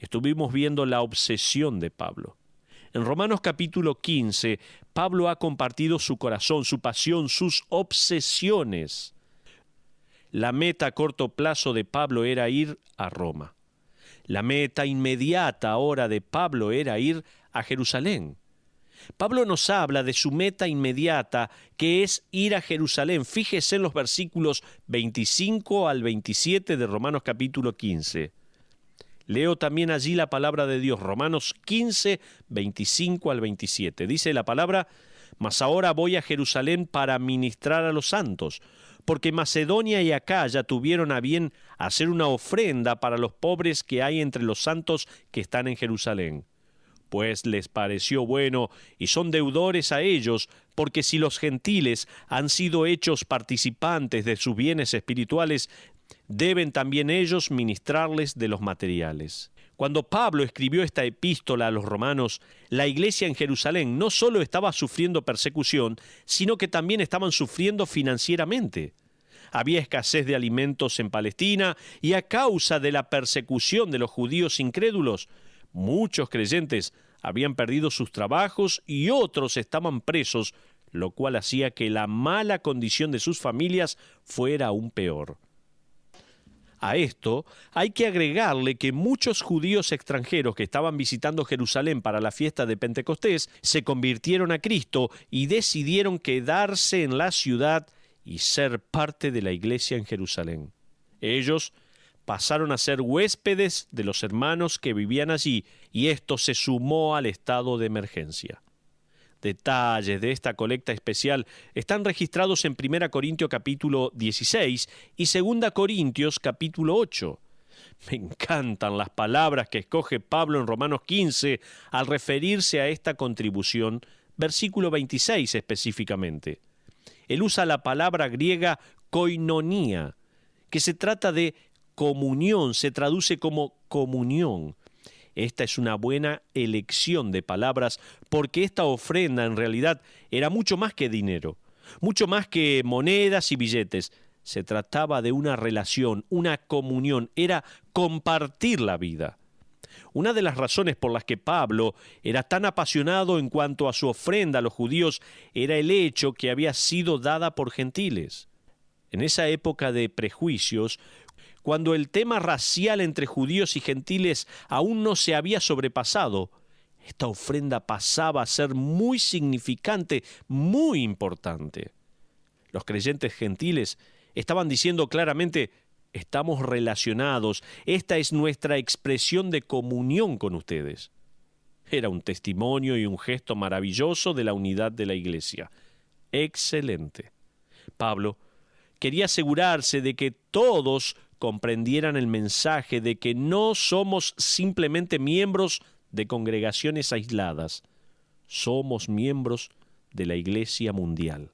estuvimos viendo la obsesión de Pablo. En Romanos capítulo 15, Pablo ha compartido su corazón, su pasión, sus obsesiones. La meta a corto plazo de Pablo era ir a Roma. La meta inmediata ahora de Pablo era ir a Jerusalén. Pablo nos habla de su meta inmediata, que es ir a Jerusalén. Fíjese en los versículos 25 al 27 de Romanos capítulo 15. Leo también allí la palabra de Dios, Romanos 15, 25 al 27. Dice la palabra: «Mas ahora voy a Jerusalén para ministrar a los santos, porque Macedonia y Acaya tuvieron a bien hacer una ofrenda para los pobres que hay entre los santos que están en Jerusalén. Pues les pareció bueno y son deudores a ellos, porque si los gentiles han sido hechos participantes de sus bienes espirituales, deben también ellos ministrarles de los materiales». Cuando Pablo escribió esta epístola a los romanos, la iglesia en Jerusalén no solo estaba sufriendo persecución, sino que también estaban sufriendo financieramente. Había escasez de alimentos en Palestina y a causa de la persecución de los judíos incrédulos, muchos creyentes habían perdido sus trabajos y otros estaban presos, lo cual hacía que la mala condición de sus familias fuera aún peor. A esto hay que agregarle que muchos judíos extranjeros que estaban visitando Jerusalén para la fiesta de Pentecostés se convirtieron a Cristo y decidieron quedarse en la ciudad y ser parte de la iglesia en Jerusalén. Ellos pasaron a ser huéspedes de los hermanos que vivían allí, y esto se sumó al estado de emergencia. Detalles de esta colecta especial están registrados en 1 Corintios capítulo 16 y 2 Corintios capítulo 8. Me encantan las palabras que escoge Pablo en Romanos 15 al referirse a esta contribución, versículo 26 específicamente. Él usa la palabra griega koinonía, que se trata de comunión, se traduce como comunión. Esta es una buena elección de palabras porque esta ofrenda en realidad era mucho más que dinero, mucho más que monedas y billetes. Se trataba de una relación, una comunión, era compartir la vida. Una de las razones por las que Pablo era tan apasionado en cuanto a su ofrenda a los judíos era el hecho que había sido dada por gentiles. En esa época de prejuicios, cuando el tema racial entre judíos y gentiles aún no se había sobrepasado, esta ofrenda pasaba a ser muy significante, muy importante. Los creyentes gentiles estaban diciendo claramente: estamos relacionados, esta es nuestra expresión de comunión con ustedes. Era un testimonio y un gesto maravilloso de la unidad de la iglesia. Excelente. Pablo quería asegurarse de que todos comprendieran el mensaje de que no somos simplemente miembros de congregaciones aisladas, somos miembros de la Iglesia mundial.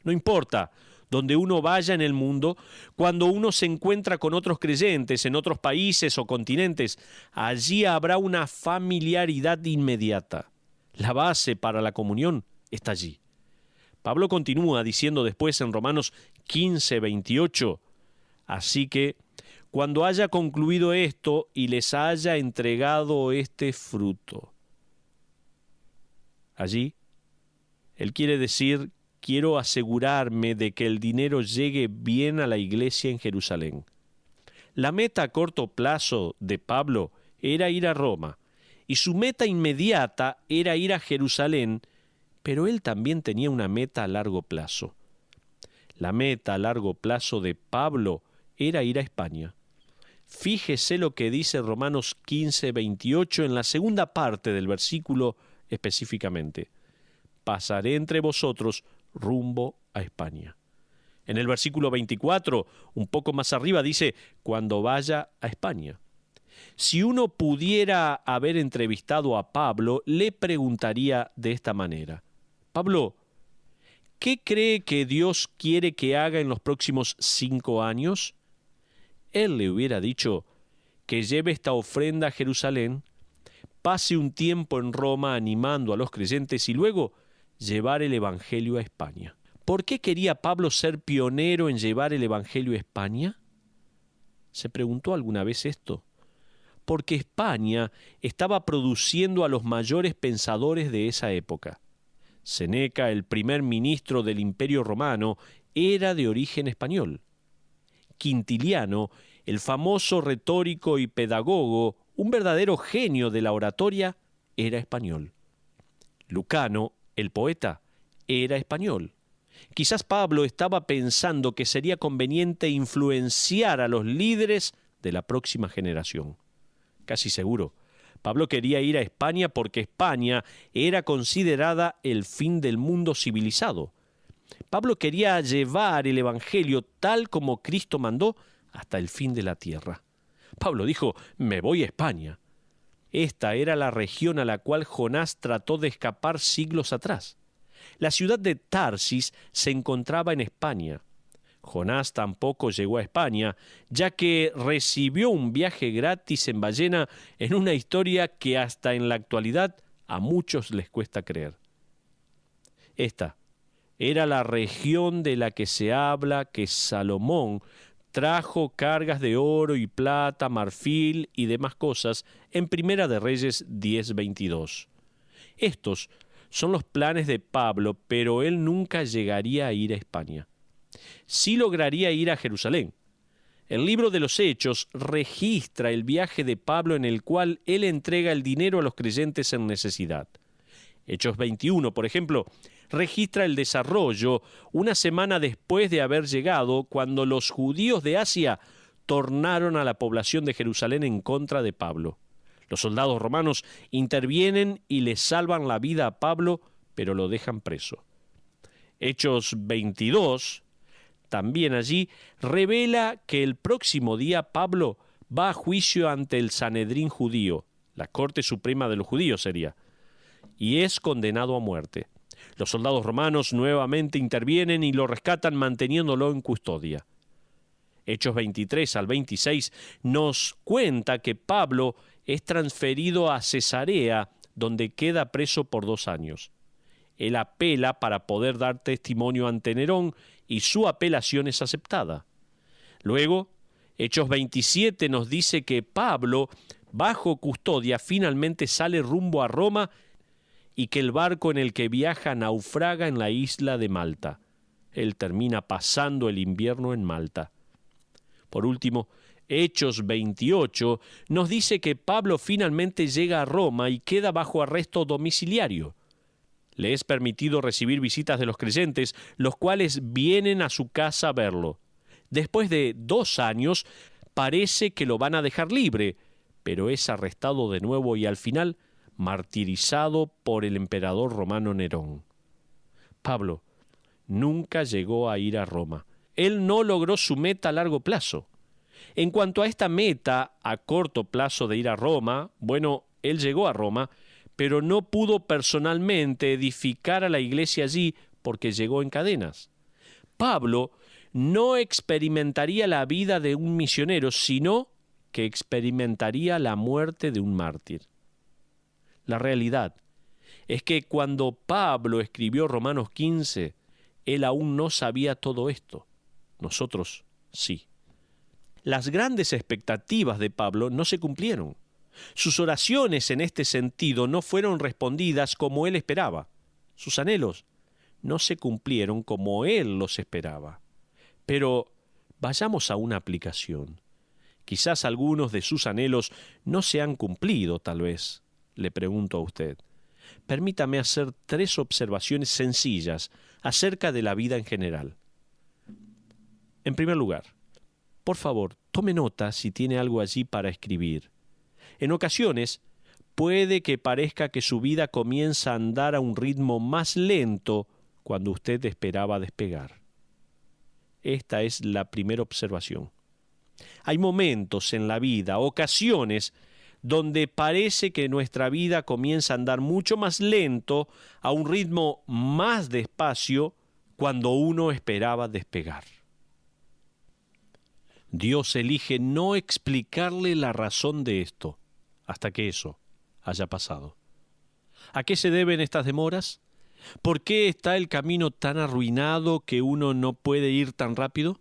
No importa donde uno vaya en el mundo, cuando uno se encuentra con otros creyentes en otros países o continentes, allí habrá una familiaridad inmediata. La base para la comunión está allí. Pablo continúa diciendo después en Romanos 15, 28, «Así que, cuando haya concluido esto y les haya entregado este fruto». Allí, él quiere decir: quiero asegurarme de que el dinero llegue bien a la iglesia en Jerusalén. La meta a corto plazo de Pablo era ir a Roma, y su meta inmediata era ir a Jerusalén, pero él también tenía una meta a largo plazo. La meta a largo plazo de Pablo era ir a España. Fíjese lo que dice Romanos 15, 28 en la segunda parte del versículo específicamente: «Pasaré entre vosotros rumbo a España». En el versículo 24, un poco más arriba, dice: «cuando vaya a España». Si uno pudiera haber entrevistado a Pablo, le preguntaría de esta manera: «Pablo, ¿qué cree que Dios quiere que haga en los próximos 5 años?» Él le hubiera dicho que lleve esta ofrenda a Jerusalén, pase un tiempo en Roma animando a los creyentes y luego llevar el Evangelio a España. ¿Por qué quería Pablo ser pionero en llevar el Evangelio a España? ¿Se preguntó alguna vez esto? porque España estaba produciendo a los mayores pensadores de esa época. Séneca, el primer ministro del Imperio Romano, era de origen español. Quintiliano, el famoso retórico y pedagogo, un verdadero genio de la oratoria, era español. Lucano, el poeta, era español. Quizás Pablo estaba pensando que sería conveniente influenciar a los líderes de la próxima generación. Casi seguro, Pablo quería ir a España porque España era considerada el fin del mundo civilizado. Pablo quería llevar el Evangelio tal como Cristo mandó hasta el fin de la tierra. Pablo dijo, me voy a España. Esta era la región a la cual Jonás trató de escapar siglos atrás. La ciudad de Tarsis se encontraba en España. Jonás tampoco llegó a España, ya que recibió un viaje gratis en ballena en una historia que hasta en la actualidad a muchos les cuesta creer. Esta era la región de la que se habla que Salomón trajo cargas de oro y plata, marfil y demás cosas en Primera de Reyes 10:22. Estos son los planes de Pablo, pero él nunca llegaría a ir a España. Sí lograría ir a Jerusalén. El libro de los Hechos registra el viaje de Pablo en el cual él entrega el dinero a los creyentes en necesidad. Hechos 21, por ejemplo, registra el desarrollo una semana después de haber llegado, cuando los judíos de Asia tornaron a la población de Jerusalén en contra de Pablo. Los soldados romanos intervienen y le salvan la vida a Pablo, pero lo dejan preso. Hechos 22, también allí, revela que el próximo día Pablo va a juicio ante el Sanedrín judío, la Corte Suprema de los Judíos sería, y es condenado a muerte. Los soldados romanos nuevamente intervienen y lo rescatan manteniéndolo en custodia. Hechos 23 al 26 nos cuenta que Pablo es transferido a Cesarea, donde queda preso por 2 años. Él apela para poder dar testimonio ante Nerón y su apelación es aceptada. Luego, Hechos 27 nos dice que Pablo, bajo custodia, finalmente sale rumbo a Roma y que el barco en el que viaja naufraga en la isla de Malta. Él termina pasando el invierno en Malta. Por último, Hechos 28 nos dice que Pablo finalmente llega a Roma y queda bajo arresto domiciliario. Le es permitido recibir visitas de los creyentes, los cuales vienen a su casa a verlo. Después de 2 años, parece que lo van a dejar libre, pero es arrestado de nuevo y al final martirizado por el emperador romano Nerón. Pablo nunca llegó a ir a Roma. Él no logró su meta a largo plazo. En cuanto a esta meta a corto plazo de ir a Roma, bueno, él llegó a Roma, pero no pudo personalmente edificar a la iglesia allí porque llegó en cadenas. Pablo no experimentaría la vida de un misionero, sino que experimentaría la muerte de un mártir. La realidad es que cuando Pablo escribió Romanos 15, él aún no sabía todo esto. Nosotros sí. Las grandes expectativas de Pablo no se cumplieron. Sus oraciones en este sentido no fueron respondidas como él esperaba. Sus anhelos no se cumplieron como él los esperaba. Pero vayamos a una aplicación. Quizás algunos de sus anhelos no se han cumplido, tal vez. Le pregunto a usted. Permítame hacer 3 observaciones sencillas acerca de la vida en general. En primer lugar, por favor, tome nota si tiene algo allí para escribir. En ocasiones, puede que parezca que su vida comienza a andar a un ritmo más lento cuando usted esperaba despegar. Esta es la primera observación. Hay momentos en la vida, ocasiones, donde parece que nuestra vida comienza a andar mucho más lento, a un ritmo más despacio, cuando uno esperaba despegar. Dios elige no explicarle la razón de esto hasta que eso haya pasado. ¿A qué se deben estas demoras? ¿Por qué está el camino tan arruinado que uno no puede ir tan rápido?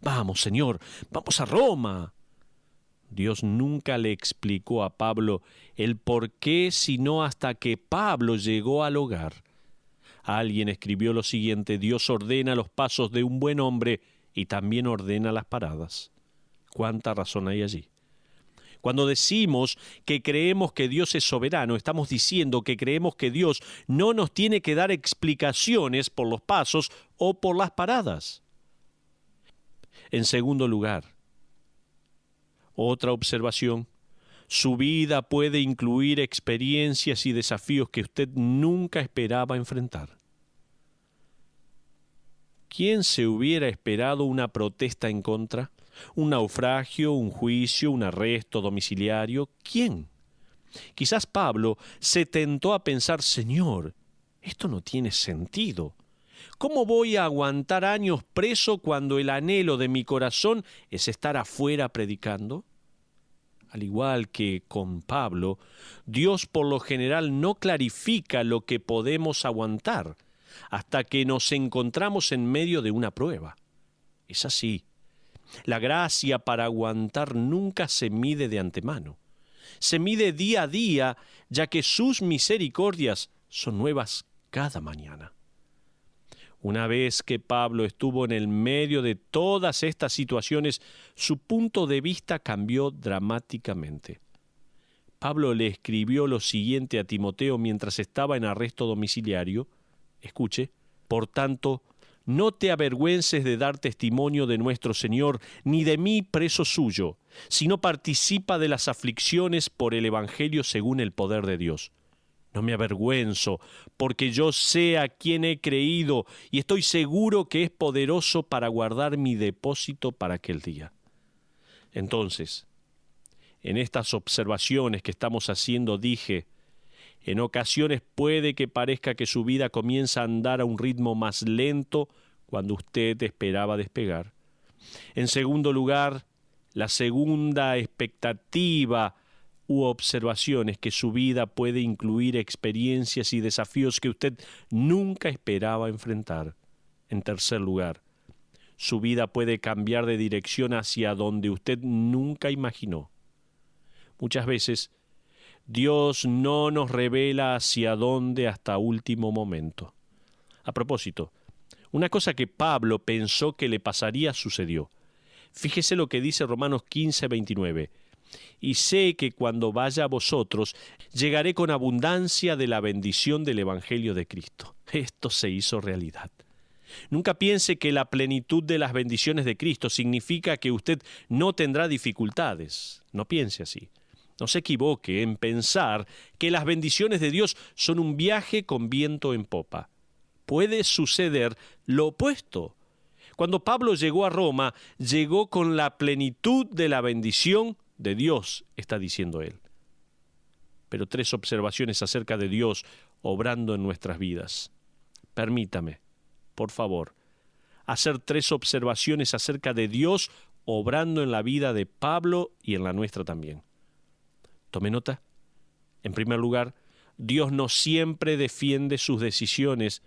Vamos, Señor, vamos a Roma. Dios nunca le explicó a Pablo el por qué, sino hasta que Pablo llegó al hogar. Alguien escribió lo siguiente: Dios ordena los pasos de un buen hombre y también ordena las paradas. ¿Cuánta razón hay allí? Cuando decimos que creemos que Dios es soberano, estamos diciendo que creemos que Dios no nos tiene que dar explicaciones por los pasos o por las paradas. En segundo lugar, otra observación: su vida puede incluir experiencias y desafíos que usted nunca esperaba enfrentar. ¿Quién se hubiera esperado una protesta en contra? ¿Un naufragio, un juicio, un arresto domiciliario? ¿Quién? Quizás Pablo se tentó a pensar: Señor, esto no tiene sentido. ¿Cómo voy a aguantar años preso cuando el anhelo de mi corazón es estar afuera predicando? Al igual que con Pablo, Dios por lo general no clarifica lo que podemos aguantar hasta que nos encontramos en medio de una prueba. Es así. La gracia para aguantar nunca se mide de antemano. Se mide día a día, ya que sus misericordias son nuevas cada mañana. Una vez que Pablo estuvo en el medio de todas estas situaciones, su punto de vista cambió dramáticamente. Pablo le escribió lo siguiente a Timoteo mientras estaba en arresto domiciliario. Escuche: por tanto, no te avergüences de dar testimonio de nuestro Señor, ni de mí preso suyo, sino participa de las aflicciones por el Evangelio según el poder de Dios. No me avergüenzo, porque yo sé a quién he creído y estoy seguro que es poderoso para guardar mi depósito para aquel día. Entonces, en estas observaciones que estamos haciendo dije: en ocasiones puede que parezca que su vida comienza a andar a un ritmo más lento cuando usted esperaba despegar. En segundo lugar, la segunda expectativa u observación es que su vida puede incluir experiencias y desafíos que usted nunca esperaba enfrentar. En tercer lugar, su vida puede cambiar de dirección hacia donde usted nunca imaginó. Muchas veces, Dios no nos revela hacia dónde hasta último momento. A propósito, una cosa que Pablo pensó que le pasaría sucedió. Fíjese lo que dice Romanos 15:29. Y sé que cuando vaya a vosotros, llegaré con abundancia de la bendición del Evangelio de Cristo. Esto se hizo realidad. Nunca piense que la plenitud de las bendiciones de Cristo significa que usted no tendrá dificultades. No piense así. No se equivoque en pensar que las bendiciones de Dios son un viaje con viento en popa. Puede suceder lo opuesto. Cuando Pablo llegó a Roma, llegó con la plenitud de la bendición de Dios, está diciendo él. Pero 3 observaciones acerca de Dios obrando en nuestras vidas. Permítame, por favor, hacer 3 observaciones acerca de Dios obrando en la vida de Pablo y en la nuestra también. Tome nota. En primer lugar, Dios no siempre defiende sus decisiones,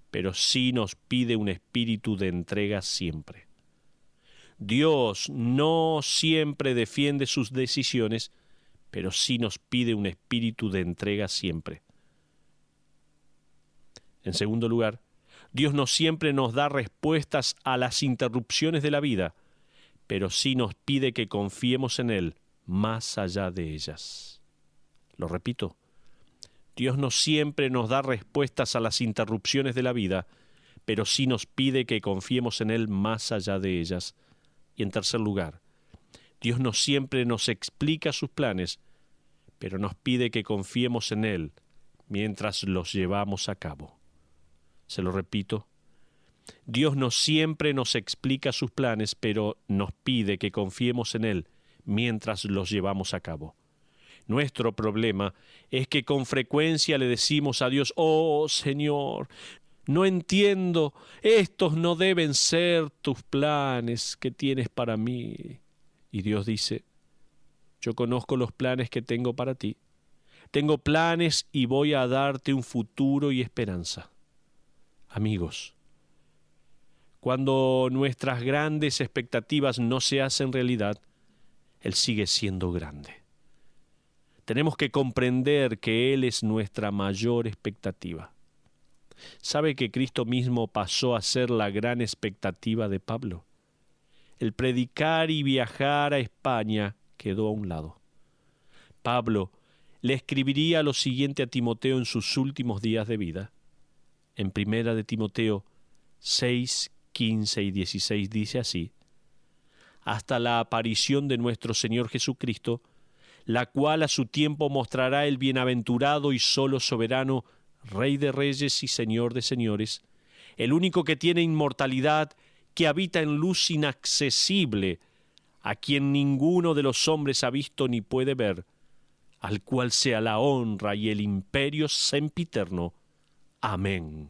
pero sí nos pide un espíritu de entrega siempre. Dios no siempre defiende sus decisiones, pero sí nos pide un espíritu de entrega siempre. En segundo lugar, Dios no siempre nos da respuestas a las interrupciones de la vida, pero sí nos pide que confiemos en Él más allá de ellas. Lo repito, Dios no siempre nos da respuestas a las interrupciones de la vida, pero sí nos pide que confiemos en Él más allá de ellas. Y en tercer lugar, Dios no siempre nos explica sus planes, pero nos pide que confiemos en Él mientras los llevamos a cabo. Se lo repito, Dios no siempre nos explica sus planes, pero nos pide que confiemos en Él mientras los llevamos a cabo. Nuestro problema es que con frecuencia le decimos a Dios: «Oh, Señor, no entiendo, estos no deben ser tus planes que tienes para mí». Y Dios dice: «Yo conozco los planes que tengo para ti. Tengo planes y voy a darte un futuro y esperanza». Amigos, cuando nuestras grandes expectativas no se hacen realidad, Él sigue siendo grande. Tenemos que comprender que Él es nuestra mayor expectativa. ¿Sabe que Cristo mismo pasó a ser la gran expectativa de Pablo? El predicar y viajar a España quedó a un lado. Pablo le escribiría lo siguiente a Timoteo en sus últimos días de vida. En 1 de Timoteo 6, 15 y 16 dice así: hasta la aparición de nuestro Señor Jesucristo, la cual a su tiempo mostrará el bienaventurado y solo soberano, Rey de reyes y Señor de señores, el único que tiene inmortalidad, que habita en luz inaccesible, a quien ninguno de los hombres ha visto ni puede ver, al cual sea la honra y el imperio sempiterno. Amén.